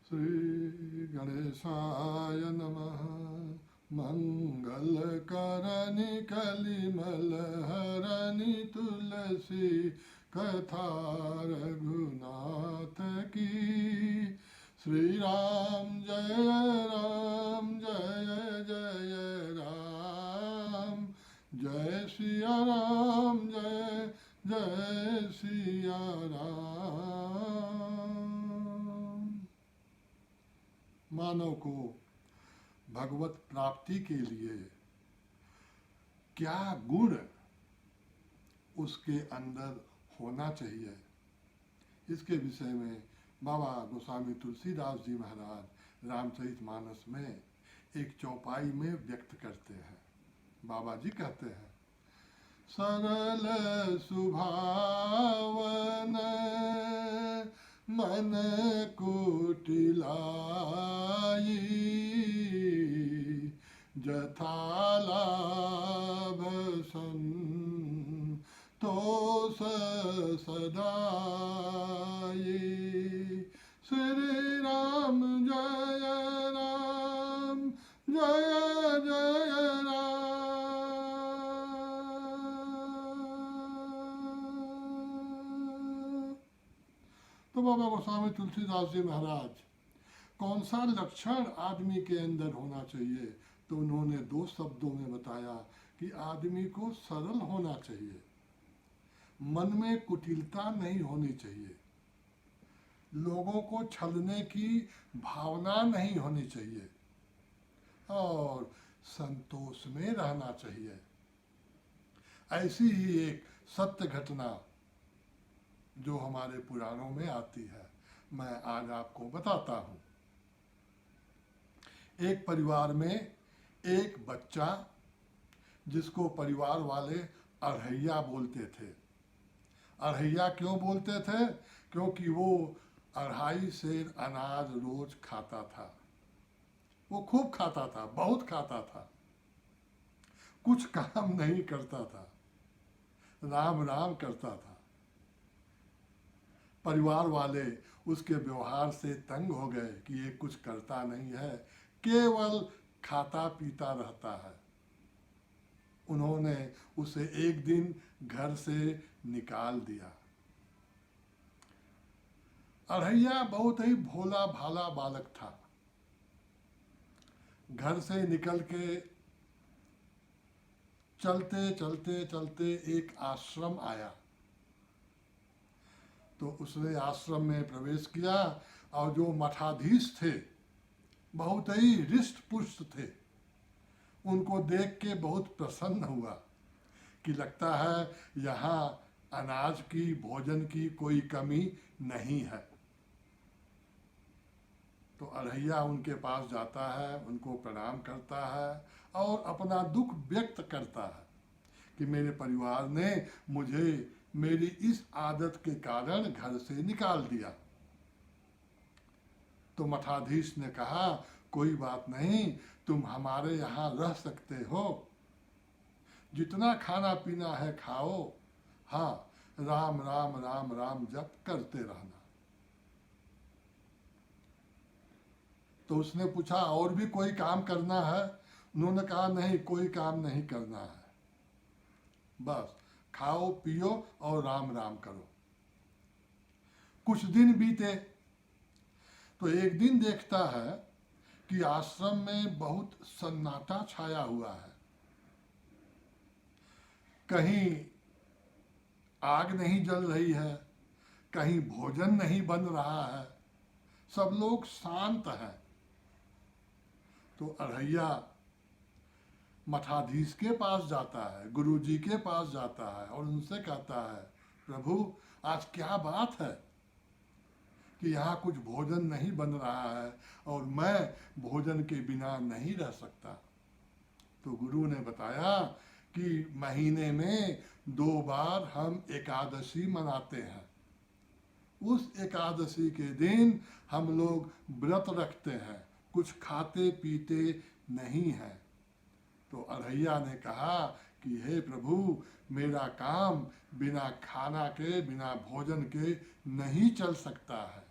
श्री गणेशाय नमः। मंगलकरणी कलिमलहरणी तुलसी कथा रघुनाथ की। श्री राम जय जय राम, जय सिया राम जय जय सिया राम। मानव को भगवत प्राप्ति के लिए क्या गुण उसके अंदर होना चाहिए, इसके विषय में बाबा गोस्वामी तुलसीदास जी महाराज रामचरितमानस में एक चौपाई में व्यक्त करते हैं। बाबा जी कहते हैं, सरल सुभावन मन कुटिलाई, जथा लाभ संतोष सदाई। श्री राम जय राम जय जय राम। तो बाबा गोस्वामी तुलसीदास जी महाराज कौन सा लक्षण आदमी के अंदर होना चाहिए, तो उन्होंने 2 शब्दों में बताया कि आदमी को सरल होना चाहिए, मन में कुटिलता नहीं होनी चाहिए, लोगों को छलने की भावना नहीं होनी चाहिए, और संतोष में रहना चाहिए। ऐसी ही एक सत्य घटना जो हमारे पुराणों में आती है, मैं आज आपको बताता हूँ। एक परिवार में एक बच्चा, जिसको परिवार वाले अढ़ैया बोलते थे। अढ़ैया क्यों बोलते थे? क्योंकि वो 2.5 सेर अनाज रोज खाता था। वो खूब खाता था, बहुत खाता था, कुछ काम नहीं करता था, राम राम करता था। परिवार वाले उसके व्यवहार से तंग हो गए कि ये कुछ करता नहीं है, केवल खाता पीता रहता है। उन्होंने उसे एक दिन घर से निकाल दिया। अढ़ैया बहुत ही भोला भाला बालक था। घर से निकल के चलते चलते चलते एक आश्रम आया, तो उसने आश्रम में प्रवेश किया, और जो मठाधीश थे बहुत ही हृष्ट पुष्ट थे। उनको देख के बहुत प्रसन्न हुआ कि लगता है यहाँ अनाज की, भोजन की कोई कमी नहीं है। तो अढ़ैया उनके पास जाता है, उनको प्रणाम करता है और अपना दुख व्यक्त करता है कि मेरे परिवार ने मुझे मेरी इस आदत के कारण घर से निकाल दिया। तो मठाधीश ने कहा, कोई बात नहीं, तुम हमारे यहाँ रह सकते हो, जितना खाना पीना है खाओ, हाँ, राम राम राम राम जप करते रहना। तो उसने पूछा, और भी कोई काम करना है? उन्होंने कहा, नहीं, कोई काम नहीं करना है, बस खाओ पियो और राम राम करो। कुछ दिन बीते, तो एक दिन देखता है कि आश्रम में बहुत सन्नाटा छाया हुआ है। कहीं आग नहीं जल रही है, कहीं भोजन नहीं बन रहा है, सब लोग शांत हैं। तो अढ़ैया मठाधीश के पास जाता है, गुरुजी के पास जाता है और उनसे कहता है, प्रभु आज क्या बात है कि यहाँ कुछ भोजन नहीं बन रहा है और मैं भोजन के बिना नहीं रह सकता। तो गुरु ने बताया कि महीने में 2 बार हम एकादशी मनाते हैं। उस एकादशी के दिन हम लोग व्रत रखते हैं, कुछ खाते पीते नहीं हैं। तो अढ़ैया ने कहा कि हे प्रभु, मेरा काम बिना खाना के, बिना भोजन के नहीं चल सकता है।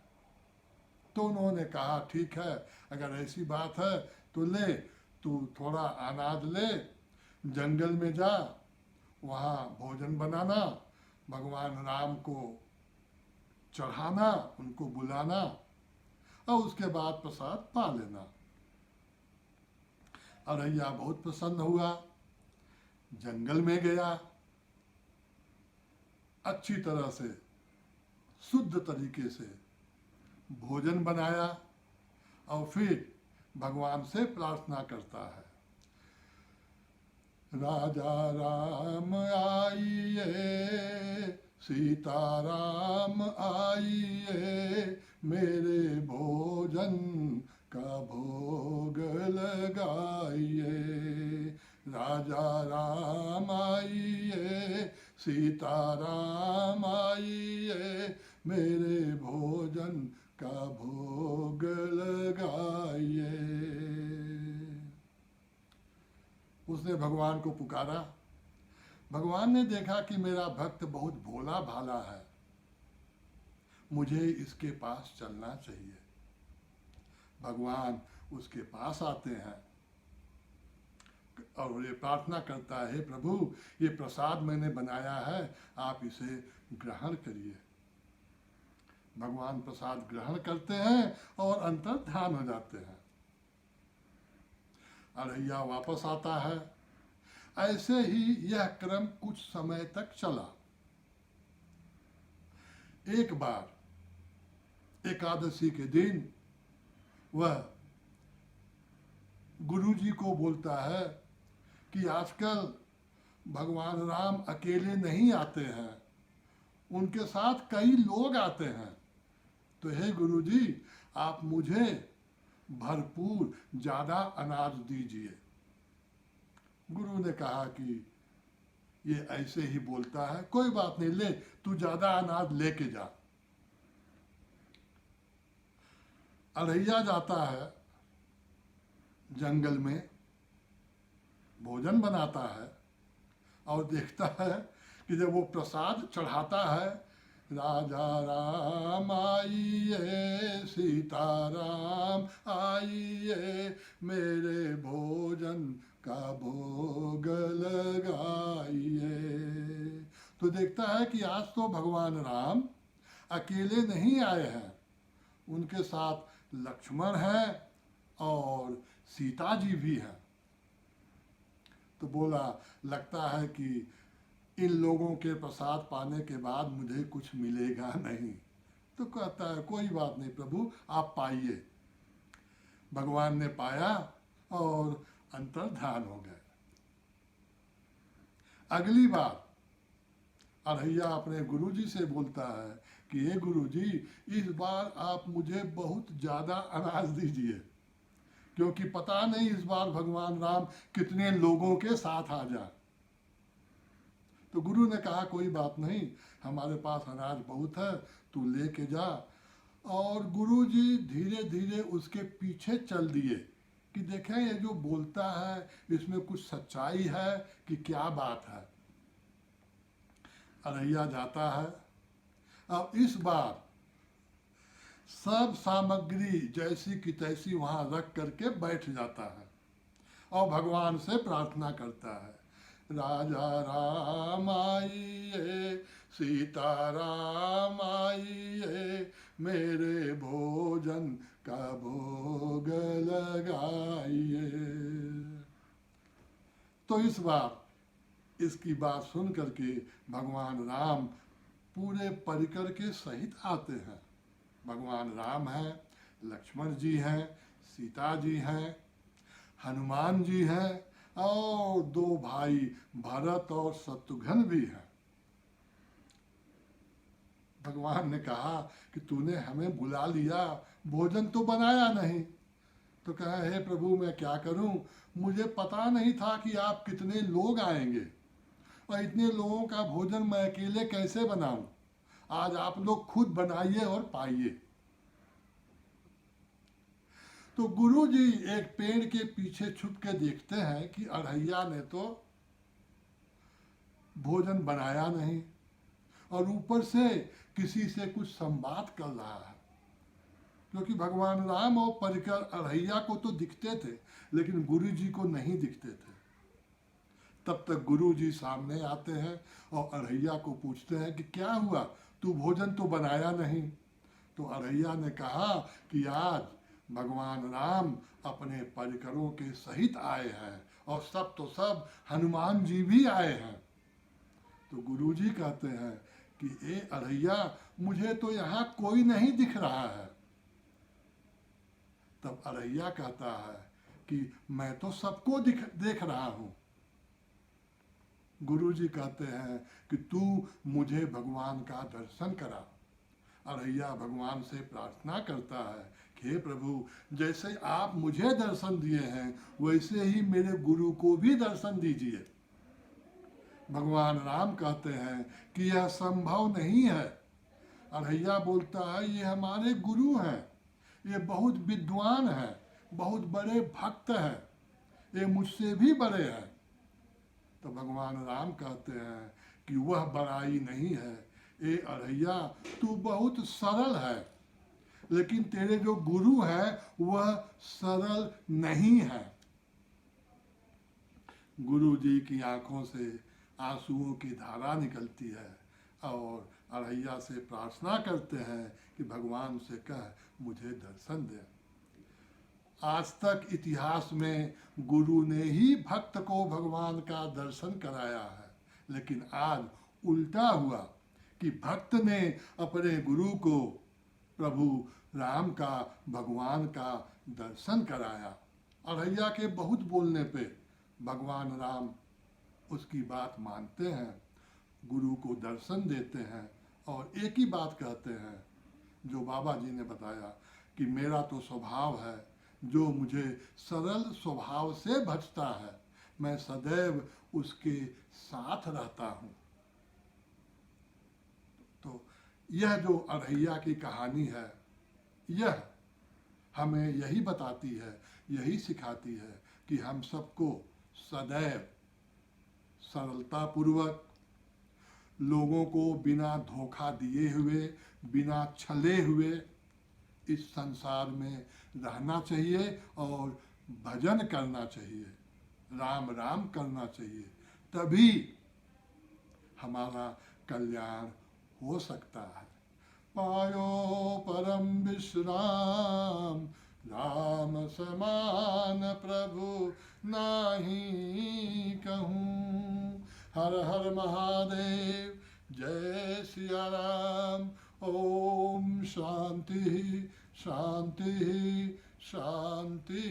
तो उन्होंने कहा ठीक है, अगर ऐसी बात है तो ले, तू थोड़ा अनाज ले, जंगल में जा, वहाँ भोजन बनाना, भगवान राम को चढ़ाना, उनको बुलाना और उसके बाद प्रसाद पा लेना। अरैया बहुत प्रसन्न हुआ, जंगल में गया, अच्छी तरह से शुद्ध तरीके से भोजन बनाया और फिर भगवान से प्रार्थना करता है, राजा राम आइए, सीता राम आइए, मेरे भोजन का भोग लगाइए। राजा राम आइए, सीता राम आइए, मेरे भोजन का भोग लगाइए। उसने भगवान को पुकारा। भगवान ने देखा कि मेरा भक्त बहुत भोला भाला है, मुझे इसके पास चलना चाहिए। भगवान उसके पास आते हैं और ये प्रार्थना करता है, हे प्रभु, ये प्रसाद मैंने बनाया है, आप इसे ग्रहण करिए। भगवान प्रसाद ग्रहण करते हैं और अंतर ध्यान हो जाते हैं। अरैया वापस आता है। ऐसे ही यह क्रम कुछ समय तक चला। एक बार एकादशी के दिन वह गुरुजी को बोलता है कि आजकल भगवान राम अकेले नहीं आते हैं, उनके साथ कई लोग आते हैं, तो हे गुरुजी, आप मुझे भरपूर ज़्यादा अनाज दीजिए। गुरु ने कहा कि ये ऐसे ही बोलता है, कोई बात नहीं, ले, तू ज़्यादा अनाज लेके जा। अरैया जाता है जंगल में, भोजन बनाता है और देखता है कि जब वो प्रसाद चढ़ाता है, राजा राम आइए, सीता राम आइए, मेरे भोजन का भोग लगाइए, तो देखता है कि आज तो भगवान राम अकेले नहीं आए हैं, उनके साथ लक्ष्मण है और सीता जी भी हैं। तो बोला, लगता है कि इन लोगों के प्रसाद पाने के बाद मुझे कुछ मिलेगा नहीं। तो कहता है, कोई बात नहीं प्रभु, आप पाइए। भगवान ने पाया और अंतर्धान हो गए। अगली बार अरैया अपने गुरुजी से बोलता है कि हे गुरुजी, इस बार आप मुझे बहुत ज़्यादा अनाज दीजिए, क्योंकि पता नहीं इस बार भगवान राम कितने लोगों के साथ आ जाए। तो गुरु ने कहा, कोई बात नहीं, हमारे पास अनाज बहुत है, तू लेके जा। और गुरुजी धीरे धीरे उसके पीछे चल दिए कि देखें ये जो बोलता है इसमें कुछ सच्चाई है कि क्या बात है। अरैया जाता है। अब इस बार सब सामग्री जैसी की तैसी वहाँ रख करके बैठ जाता है और भगवान से प्रार्थना करता है, राजा राम आइए, सीता राम आइए, मेरे भोजन का भोग लगाइए। तो इस बार इसकी बात सुन करके भगवान राम पूरे परिकर के सहित आते हैं। भगवान राम हैं, लक्ष्मण जी हैं, सीता जी हैं, हनुमान जी हैं और दो भाई भरत और शत्रुघ्न भी हैं। भगवान ने कहा कि तूने हमें बुला लिया, भोजन तो बनाया नहीं। तो कहा, हे प्रभु, मैं क्या करूं, मुझे पता नहीं था कि आप कितने लोग आएंगे और इतने लोगों का भोजन मैं अकेले कैसे बनाऊं। आज आप लोग खुद बनाइए और पाइए। तो गुरु जी एक पेड़ के पीछे छुप के देखते हैं कि अरैया ने तो भोजन बनाया नहीं और ऊपर से किसी से कुछ संवाद कर रहा है। क्योंकि भगवान राम और परिकर अढ़ैया को तो दिखते थे, लेकिन गुरु जी को नहीं दिखते थे। तब तक गुरु जी सामने आते हैं और अढ़ैया को पूछते हैं कि क्या हुआ, तू भोजन तो बनाया नहीं। तो अढ़ैया ने कहा कि आज भगवान राम अपने परिकरों के सहित आए हैं, और सब तो सब हनुमान जी भी आए हैं। तो गुरु जी कहते हैं कि ए अढ़ैया, मुझे तो यहाँ कोई नहीं दिख रहा है। तब अढ़ैया कहता है कि मैं तो सबको देख रहा हूँ। गुरु जी कहते हैं कि तू मुझे भगवान का दर्शन करा। अढ़ैया भगवान से प्रार्थना करता है कि हे प्रभु, जैसे आप मुझे दर्शन दिए हैं वैसे ही मेरे गुरु को भी दर्शन दीजिए। भगवान राम कहते हैं कि यह संभव नहीं है। अढ़ैया बोलता है ये हमारे गुरु हैं, ये बहुत विद्वान हैं, बहुत बड़े भक्त हैं, ये मुझसे भी बड़े हैं। तो भगवान राम कहते हैं कि वह बड़ाई नहीं है, ए अढ़ैया तू बहुत सरल है, लेकिन तेरे जो गुरु है वह सरल नहीं है। गुरु जी की आंखों से आंसुओं की धारा निकलती है और अढ़ैया से प्रार्थना करते हैं कि भगवान से कह मुझे दर्शन दे। आज तक इतिहास में गुरु ने ही भक्त को भगवान का दर्शन कराया है, लेकिन आज उल्टा हुआ कि भक्त ने अपने गुरु को प्रभु राम का, भगवान का दर्शन कराया। अढ़ैया के बहुत बोलने पे भगवान राम उसकी बात मानते हैं, गुरु को दर्शन देते हैं और एक ही बात कहते हैं जो बाबा जी ने बताया कि मेरा तो स्वभाव है, जो मुझे सरल स्वभाव से भजता है मैं सदैव उसके साथ रहता हूँ। तो यह जो अढ़ैया की कहानी है, यह हमें यही बताती है, यही सिखाती है कि हम सबको सदैव सरलतापूर्वक, लोगों को बिना धोखा दिए हुए, बिना छले हुए इस संसार में रहना चाहिए और भजन करना चाहिए, राम राम करना चाहिए। तभी हमारा कल्याण हो सकता है। पायो परम विश्राम, राम समान प्रभु नाही कहूँ। हर हर महादेव, जय सिया राम। ओम शांति शांति शांति।